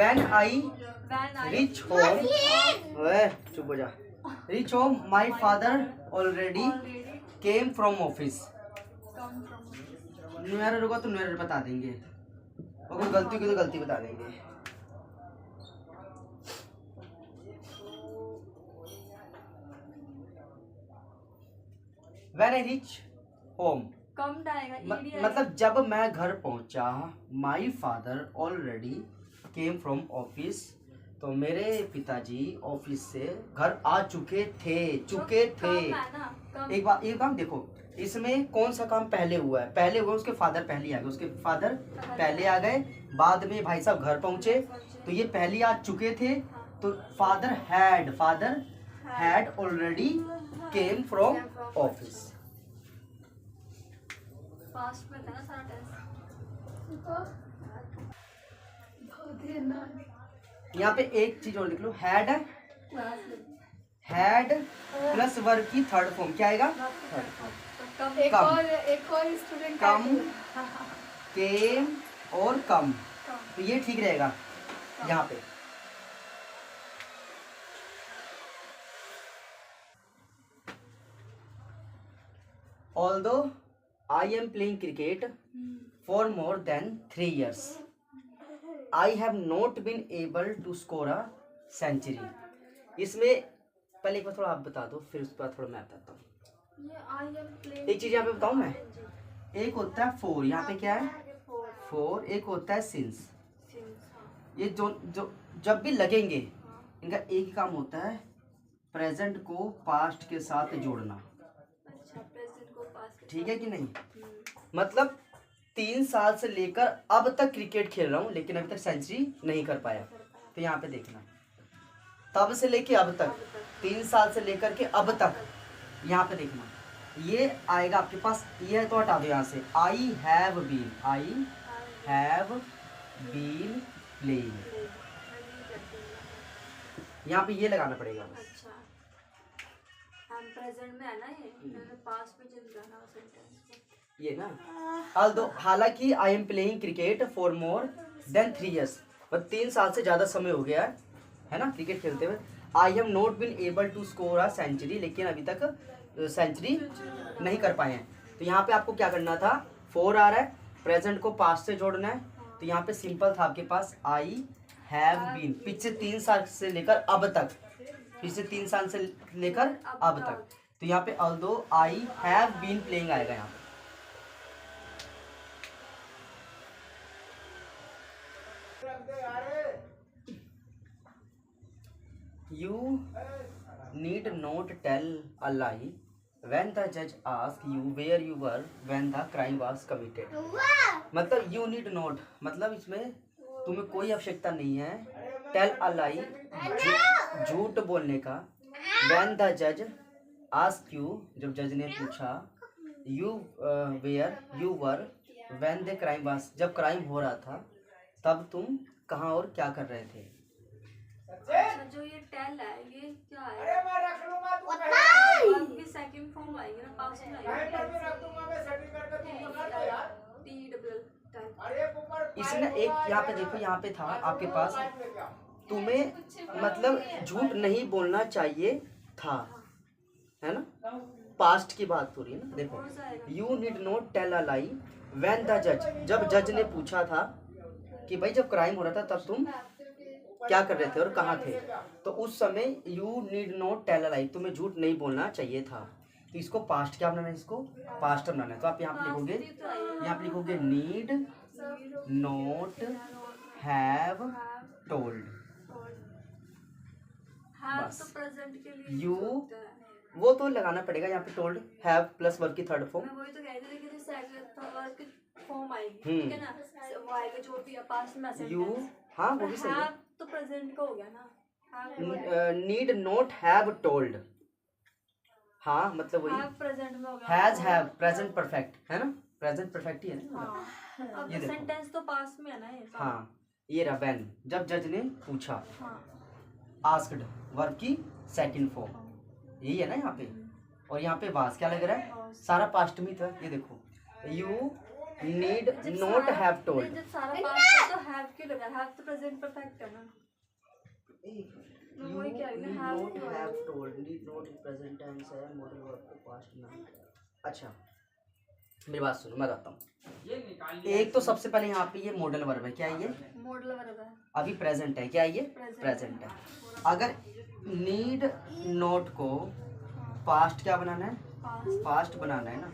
When I rich home, चुप हो जा, rich home my father already came from office. Newer होगा तो न्यूयर बता देंगे, और कोई गलती की तो गलती बता देंगे। व्हेन आई रिच होम, मतलब जब मैं घर पहुंचा। My father already came from office, तो मेरे पिताजी ऑफिस से घर आ चुके थे। एक बात देखो, इसमें कौन सा काम पहले हुआ है? पहले हुआ उसके फादर पहले आ गए, उसके फादर पहले आ गए, बाद में भाई साहब घर पहुंचे, तो ये पहले आ चुके थे। तो father had already came from office. Past में था ना सारा टेंस। यहाँ पे एक चीज और लिख लो, हैड प्लस वर्ब की थर्ड फॉर्म क्या आएगा? एक और स्टूडेंट कम, केम और कम, तो ये ठीक रहेगा यहाँ पे। Although I am playing cricket for more than 3 years, I have not been able to score a century. इसमें पहले एक बार थोड़ा आप बता दो, फिर उसके बाद थोड़ा मैं बताता हूँ। एक चीज यहाँ पे बताऊँ मैं, एक होता है फोर, यहाँ पे क्या है? फोर। एक होता है सिंस। ये जो जब भी लगेंगे, इनका एक ही काम होता है, प्रेजेंट को पास्ट के साथ जोड़ना। ठीक है कि नहीं? मतलब 3 साल से लेकर अब तक क्रिकेट खेल रहा हूँ, लेकिन अभी तक सेंचुरी नहीं कर पाया। तो यहाँ पे देखना, तब से लेके अब तक, 3 साल से लेकर के अब तक, यहाँ पे देखना, ये आएगा आपके पास, ये है तो हटा दो यहाँ से। आई हैव बीन प्लेइंग, यहाँ पे ये लगाना पड़ेगा। अच्छा, हम प्रेजेंट में है ना, ये पास्ट में चल रहा है सेंटेंस ये ना। हालांकि आई am playing cricket for more than 3 years, मतलब 3 साल से ज्यादा समय हो गया है ना क्रिकेट खेलते हुए। I have not been able to score a century, लेकिन अभी तक सेंचुरी नहीं कर पाए हैं। तो यहाँ पे आपको क्या करना था, 4 आ रहा है, प्रेजेंट को पास्ट से जोड़ना है। तो यहाँ पे सिंपल था आपके पास, आई हैव बीन, पिछले 3 साल से लेकर अब तक, पिछले 3 साल से लेकर अब तक। तो यहाँ पे although I have been playing आएगा यहाँ पे। You need not tell a lie when the judge asks you where you were when the crime was committed। मतलब you need not, मतलब इसमें तुम्हें कोई आवश्यकता नहीं है tell a lie, झूठ बोलने का। when the judge ask you, जब जज ने पूछा, you where you were when the crime was, जब क्राइम हो रहा था तब तुम कहाँ और क्या कर रहे थे। अच्छा, जो ये टेल है, ये क्या है? अरे मैं रख लूंगा, तू आपकी सेकंड फॉर्म आएगी ना, पास्ट में आएगी। मैं रख दूंगा, मैं सेटिंग करके तुम बता दो यार। T double tell. अरे ऊपर इसमें एक यहाँ पे देखो, यहाँ पे था आपके पास, तुम्हें मतलब झूठ नहीं बोलना चाहिए था, है ना, पास्ट की बात हो रही है ना। देखो, you need not tell a lie when the जज, जब जज ने पूछा था कि भाई जब क्राइम हो रहा था तब तुम क्या कर रहे थे और कहाँ थे, तो उस समय you need not tell a lie, तुम्हें झूठ नहीं बोलना चाहिए था। तो इसको पास्ट क्या बनाना है, इसको पास्ट बनाना है। तो आप यहाँ पे लिखोगे, यहाँ पे लिखोगे नीड नॉट हैव टोल्ड, बस। यू वो तो लगाना पड़ेगा यहाँ पे, टोल्ड हैव प्लस वर्ब की थर्ड फॉर्म। मैं वही तो कह रही थी कि सेकंड वर्ब की फॉर्म आएगी, ठीक है ना, वो आएगा जो भी पास्ट में सेंटेंस। यू, हाँ वो भी सही है, तो प्रेजेंट का हो गया ना। नीड नॉट हैव टोल्ड, हाँ मतलब वही प्रेजेंट में हो गया, हैज हैव प्रेजेंट परफेक्ट है ना, प्रेजेंट परफेक्ट ही है ना। अब ये देखो, सेंटेंस तो पास्ट में है ना ये। हाँ ये रहा व्हेन, जब जज ने पूछा। आस्क्ड वर्ब की सेकंड फॉर्म, यही है ना यहाँ पे। और यहाँ पे वाज क्या लग रहा है, सारा पास्ट में था। ये देखो, you need not have told, जब सारा पास्ट है तो हैव क्यों लगा हैव तो प्रेजेंट परफेक्ट है ना। You need not have told, need not in present tense है, modal verb को past में। अच्छा मेरी बात सुनो, मैं बताता हूँ। एक तो सबसे पहले यहाँ पे ये मॉडल वर्ब है, क्या है ये? मॉडल वर्ब है। अभी प्रेजेंट है, क्या है ये? प्रेजेंट है। अगर नीड नोट को पास्ट क्या बनाना है? पास्ट बनाना है ना,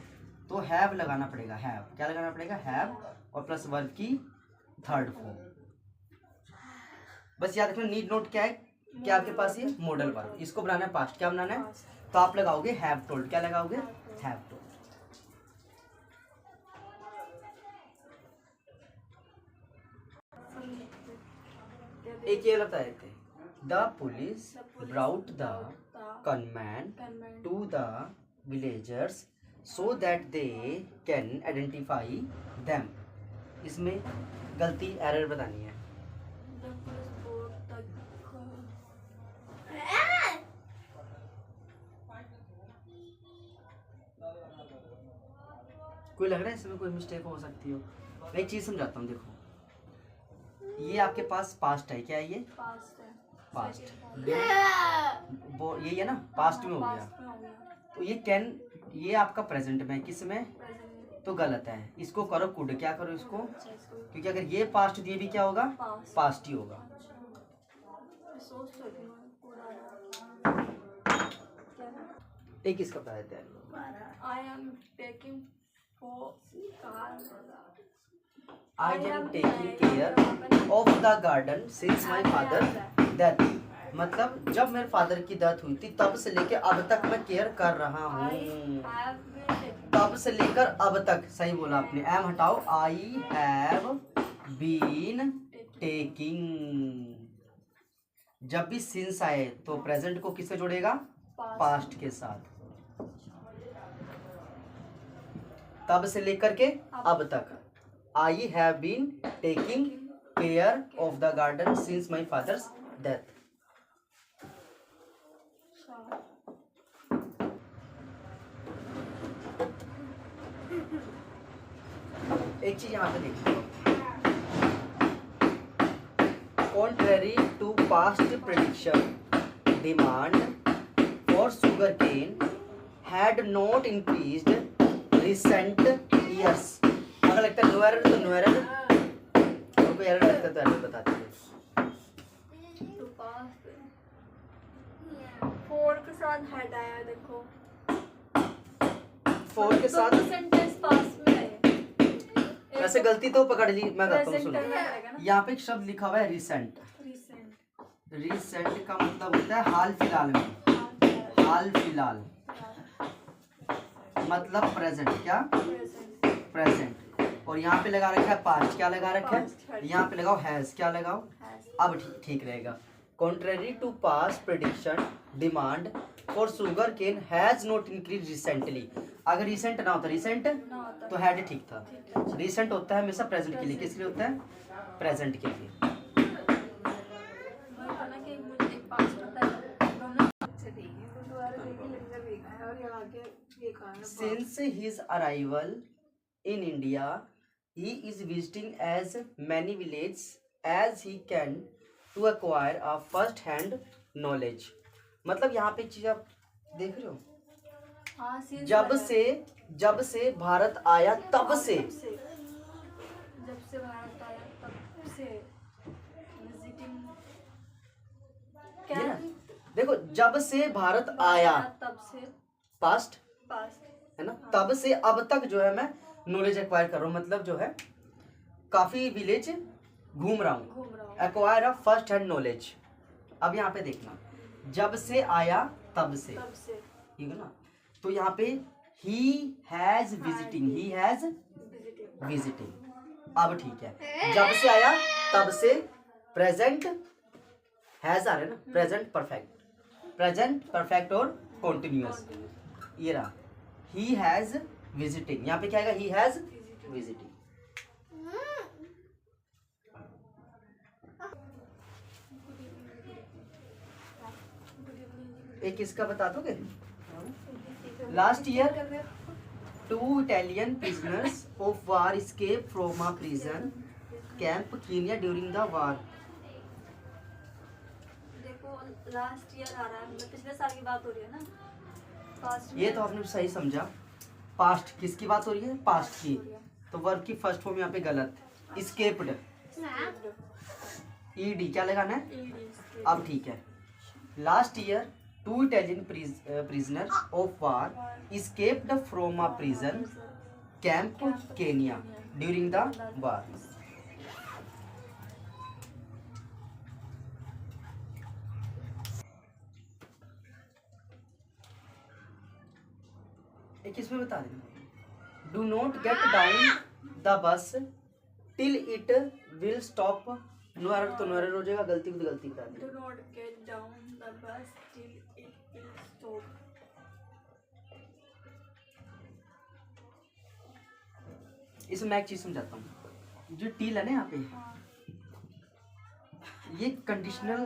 तो हैव लगाना पड़ेगा। हैव क्या लगाना पड़ेगा? हैव और प्लस वर्ब की थर्ड फॉर्म। बस याद रखना नीड नोट क्या है, क्या आपके पास ये मॉडल वर्ब, इसको बनाना है पास्ट। क्या बनाना है? तो आप लगाओगे हैव टोल्ड। क्या लगाओगे? Have told. एक ये लगता है the police brought the conman to the villagers so that they can identify them. इसमें गलती एरर बतानी है। कोई लग रहा है इसमें कोई मिस्टेक हो सकती हो? मैं एक चीज समझाता हूँ, देखो ये आपके पास पास्ट है, क्या है ये? पास्ट है। पास्ट वो ये है ना, पास्ट में हो गया। तो ये कैन, ये आपका प्रेजेंट में, किस में? तो गलत है, इसको करो कुड। क्या करो इसको? क्योंकि अगर ये पास्ट दिए भी क्या होगा? पास्ट ही होगा। एक इसका बता देते हैं। I am taking care of the garden since my father death. मतलब जब मेरे फादर की डेथ हुई थी तब से लेकर अब तक मैं केयर कर रहा हूँ। तब से लेकर अब तक, सही बोला आपने। एम हटाओ, आई हैव बीन टेकिंग। जब भी सिंस आए तो प्रेजेंट को किससे जोड़ेगा? पास्ट के साथ। तब से लेकर के अब तक। I have been taking care of the garden since my father's death. एक चीज यहाँ पे देखिए, contrary to past prediction demand for sugar cane had not increased recent years. अगर लगता है नो एरर तो नो एरर, और कोई एरर लगता है तो एरर बता दीजिए। फोर के साथ हेड आया, देखो फोर के साथ सेंटेंस पास में है। वैसे गलती तो पकड़ ली, मैं बताता हूँ सुनो। ना। यहाँ पे एक शब्द लिखा हुआ है रिसेंट। रिसेंट का मतलब होता है हाल फिलहाल में। हाल फिलहाल मतलब प्रेजेंट। क्या? प्रेजेंट। और यहाँ पे लगा रखा है पास्ट। क्या लगा रखा है? यहाँ पे लगाओ हैज। क्या लगाओ? अब ठीक रहेगा। Contrary to past prediction demand for sugar cane has not increase recently. अगर रिसेंट ना होता, रिसेंट तो हैड ठीक था। रिसेंट होता है हमेशा प्रेजेंट के लिए। किस लिए होता है? प्रेजेंट के लिए। Since his arrival in India, he is visiting as many villages as he can to acquire a first-hand knowledge. मतलब यहाँ पे चीज आप देख रहे हो? जब से भारत आया तब से। जब से भारत आया तब से विजिटिंग। क्या? देखो जब से भारत आया तब से पास्ट पास्ट है ना, तब से अब तक जो है मैं नॉलेज एक्वायर कर रहा हूँ। मतलब जो है काफी विलेज घूम रहा हूँ। Acquire a first hand knowledge. अब यहाँ पे देखना, जब से आया तब से, ठीक है ना। तो यहाँ पे he has visiting, he has visiting. अब ठीक है, जब से आया तब से प्रेजेंट हैज आ रहा है ना, प्रेजेंट परफेक्ट और कॉन्टिन्यूअस। ये रहा ही हैज विजिटिंग। यहाँ पे क्या आएगा? He has visiting. एक इसका बता दोगे? Last year 2 Italian prisoners of war escaped from a prison camp Kenya during the war. देखो लास्ट ईयर आ रहा है, मतलब पिछले साल की बात हो रही है ना। पास्ट ये तो आपने सही समझा। पास्ट किसकी बात हो रही है? पास्ट की। तो वर्ब की फर्स्ट फॉर्म यहाँ पे गलत, स्केप्ड। ईडी क्या लगाना है? अब ठीक है। Last year 2 Italian prisoner of war escaped from a prison camp Kenya during the war। एक इसमें बता देना, do not get down the bus till it will stop. Noir तो नुआर हो जाएगा, गलती को तो गलती बता दी। Do not get down the bus till it will stop। इसमें मैं एक चीज समझाता हूँ। जो टिल है ना यहाँ पे, ये कंडीशनल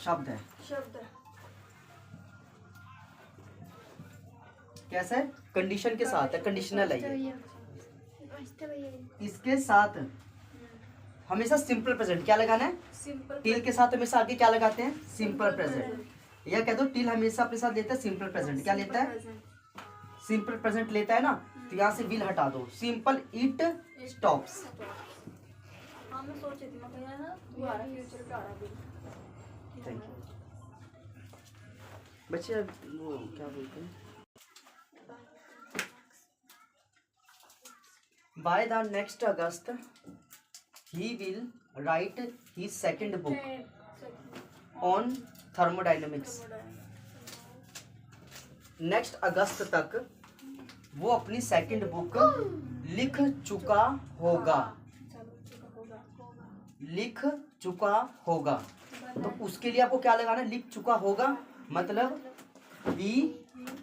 शब्द है। शब्द कैसा है? कंडीशन के साथ है, कंडीशनल है ये। इसके साथ हमेशा सिंपल प्रेजेंट क्या लगाना है? सिंपल। टिल के साथ हमेशा आगे क्या लगाते हैं? Simple present. या कह दो टिल हमेशा अपने साथ लेता है सिंपल प्रेजेंट। क्या लेता है? सिंपल प्रेजेंट लेता है ना। तो यहाँ से विल हटा दो, सिंपल इट स्टॉप्स। हाँ मैं सोच रही थी, मैं कहीं ना तुम्हारा फ्यूचर का आ रहा है। थैंक यू बच्चे। वो क्या बोलते हैं? By the next August, he will write his second book on thermodynamics। Next अगस्त तक वो अपनी सेकंड बुक लिख चुका होगा। लिख चुका होगा, तो उसके लिए आपको क्या लगाना है? लिख चुका होगा मतलब he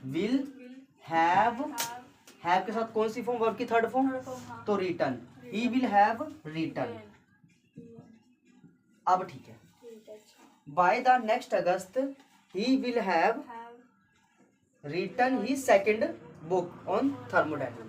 will have। हैव के साथ कौन सी फॉर्म? वर्ब की थर्ड फॉर्म, तो return. He will have return. अब ठीक है। By the next August he will have return he second book on thermodynamics.